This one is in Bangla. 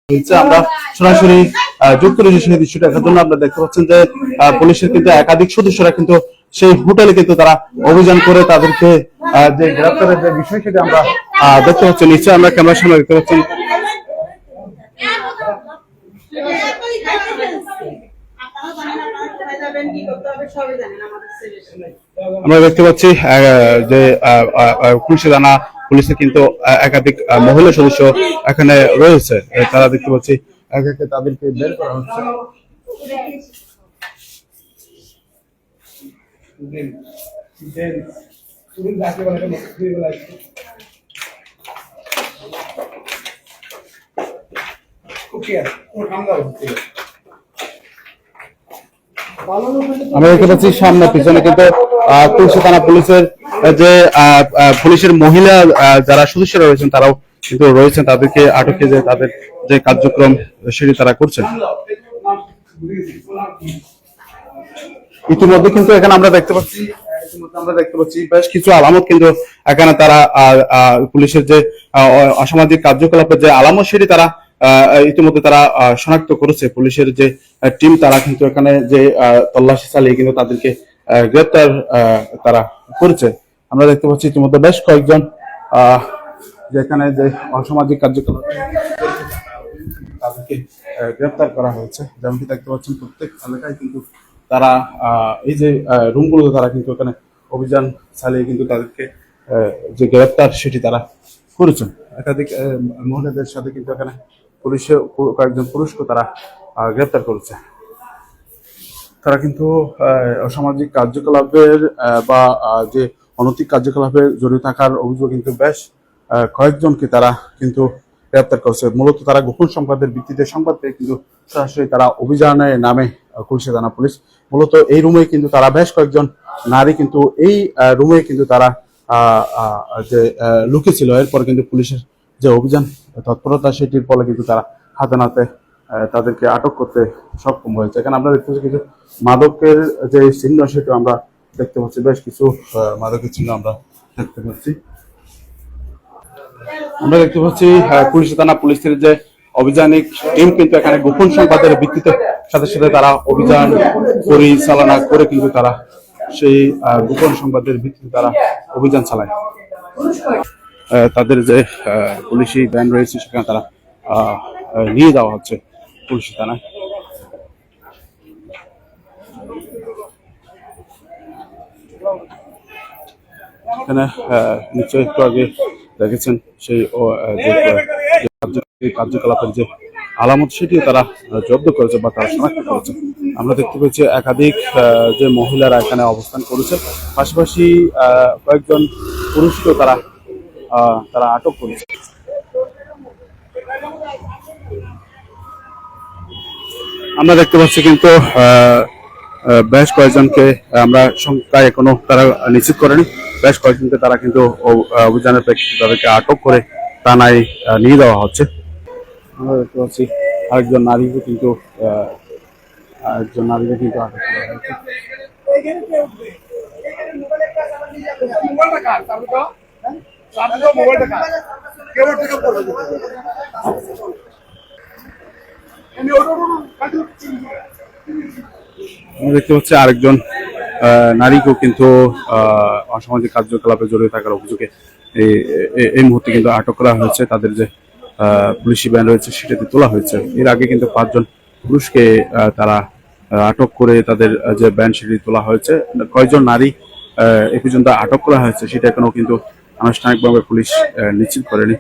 আমরা সরাসরি যুক্ত রয়েছে সেই দৃশ্যটা দেখার জন্য। আপনারা দেখতে পাচ্ছেন যে পুলিশের কিন্তু একাধিক সদস্যরা কিন্তু সেই হোটেলে কিন্তু তারা অভিযান করে তাদেরকে যে গ্রেপ্তারের যে বিষয় সেটা আমরা দেখতে পাচ্ছি। নিশ্চয়ই আমরা ক্যামেরার সামনে দেখতে পাচ্ছেন। আমরা দেখতে পাচ্ছি যে পুলিশের থানা পুলিশের কিন্তু একাধিক মহিলা সদস্য এখানে রয়েছে। তারা দেখতে পাচ্ছি একে একে তাদেরকে বের করা হচ্ছে। আমরা দেখতে পাচ্ছি সামনে পিছনে কিন্তু তুলসী থানা পুলিশের যে পুলিশের মহিলা যারা সদস্যরা রয়েছেন তারাও কিন্তু রয়েছেন, তাদেরকে আটকে যে তাদের যে কার্যক্রম সেটি তারা করছেন। ইতিমধ্যে কিন্তু এখানে আমরা দেখতে পাচ্ছি বেশ কিছু আলামত কিন্তু এখানে তারা পুলিশের যে অসামাজিক কার্যকলাপের যে আলামত সেটি তারা ইতিমধ্যে তারা শনাক্ত করেছে। পুলিশের যে টিম তারা কিন্তু এখানে যে তল্লাশি চালিয়ে কিন্তু তাদেরকে গ্রেপ্তার তারা করেছে। আমরা দেখতে পাচ্ছি ইতিমধ্যে বেশ কয়েকজন যেখানে যে অসামাজিক কার্যকলাপ তাদেরকে গ্রেপ্তার করা হয়েছে। যেমনটি দেখতে পাচ্ছেন প্রত্যেক এলাকায় কিন্তু তারা এই যে রুমগুলোতে তারা কিন্তু এখানে অভিযান চালিয়ে কিন্তু তাদেরকে যে গ্রেপ্তার সেটি তারা করেছেন। একাধিক মহিলাদের সাথে কিন্তু এখানে পুলিশের কয়েকজন পুরুষকে তারা গ্রেপ্তার করেছে। তারা কিন্তু অসামাজিক কার্যকলাপের বা যে অনৈতিক কার্যকলাপে জড়িত থাকার অভিযোগ কিন্তু বেশ কয়েকজনকে তারা কিন্তু গ্রেপ্তার করেছে। মূলত তারা গোপন সংবাদের ভিত্তিতে সংবাদ পেয়ে কিন্তু সরাসরি তারা অভিযানের নামে তুলসী থানা পুলিশ মূলত এই রুমে কিন্তু তারা বেশ কয়েকজন নারী কিন্তু এই রুমে কিন্তু তারা যে লুকিয়েছিল। এরপর কিন্তু পুলিশের যে অভিযান তৎপরতা সেটির ফলে কিন্তু তারা হাতে নাতে তাদেরকে আটক করতে সক্ষম হয়েছে। এখানে আমরা দেখতে পাচ্ছি কিছু মাদকের যে চিহ্ন সেটা আমরা দেখতে পাচ্ছি, বেশ কিছু মাদকের চিহ্ন আমরা দেখতে পাচ্ছি। আমরা দেখতে পাচ্ছি তুলসী থানা পুলিশের যে অভিযানিক টিম কিন্তু এখানে গোপন সংবাদের ভিত্তিতে সাথে সাথে তারা অভিযান পরিচালনা করে কিন্তু তারা সেই গোপন সংবাদের ভিত্তিতে তারা অভিযান চালায়। তাদের যে পুলিশি ভ্যান রয়েছে সেখানে তারা নিয়ে যাওয়া হচ্ছে তুলসী থানায়। এখানে নিশ্চয়ই একটু আগে দেখেছেন সেই কার্যকলাপের যে আলামত সেটিও তারা জব্দ করেছে বা তারা শনাক্ত করেছে। আমরা দেখতে পেয়েছি একাধিক যে মহিলারা এখানে অবস্থান করেছে, পাশাপাশি কয়েকজন পুরুষকেও তারা আটক করেছে। আমরা দেখতে পাচ্ছি কিন্তু বেশ কয়েকজনকে আমরা সংখ্যায় এখনো তারা নিশ্চিত করেনি, বেশ কয়েকজনকে তারা কিন্তু অভিযানের প্রেক্ষিতে তাদেরকে আটক করে থানায় নিয়ে দেওয়া হচ্ছে। আমরা দেখতে পাচ্ছি আরেকজন নারীকে কিন্তু আটক করা হয়েছে। আমরা দেখতে পাচ্ছি আরেকজন নারীকেও কিন্তু অসামাজিক কার্যকলাপে জড়িত থাকার অভিযোগে এই মুহূর্তে কিন্তু আটক করা হয়েছে। তাদের যে পুলিশি ভ্যান রয়েছে সেটাতে তোলা হয়েছে। এর আগে কিন্তু 5 জন পুরুষকে তারা আটক করে তাদের যে ভ্যান সেটি তোলা হয়েছে। কয়জন নারী এ পর্যন্ত আটক করা হয়েছে সেটা এখনো কিন্তু আনুষ্ঠানিকভাবে পুলিশ নিশ্চিত করেনি।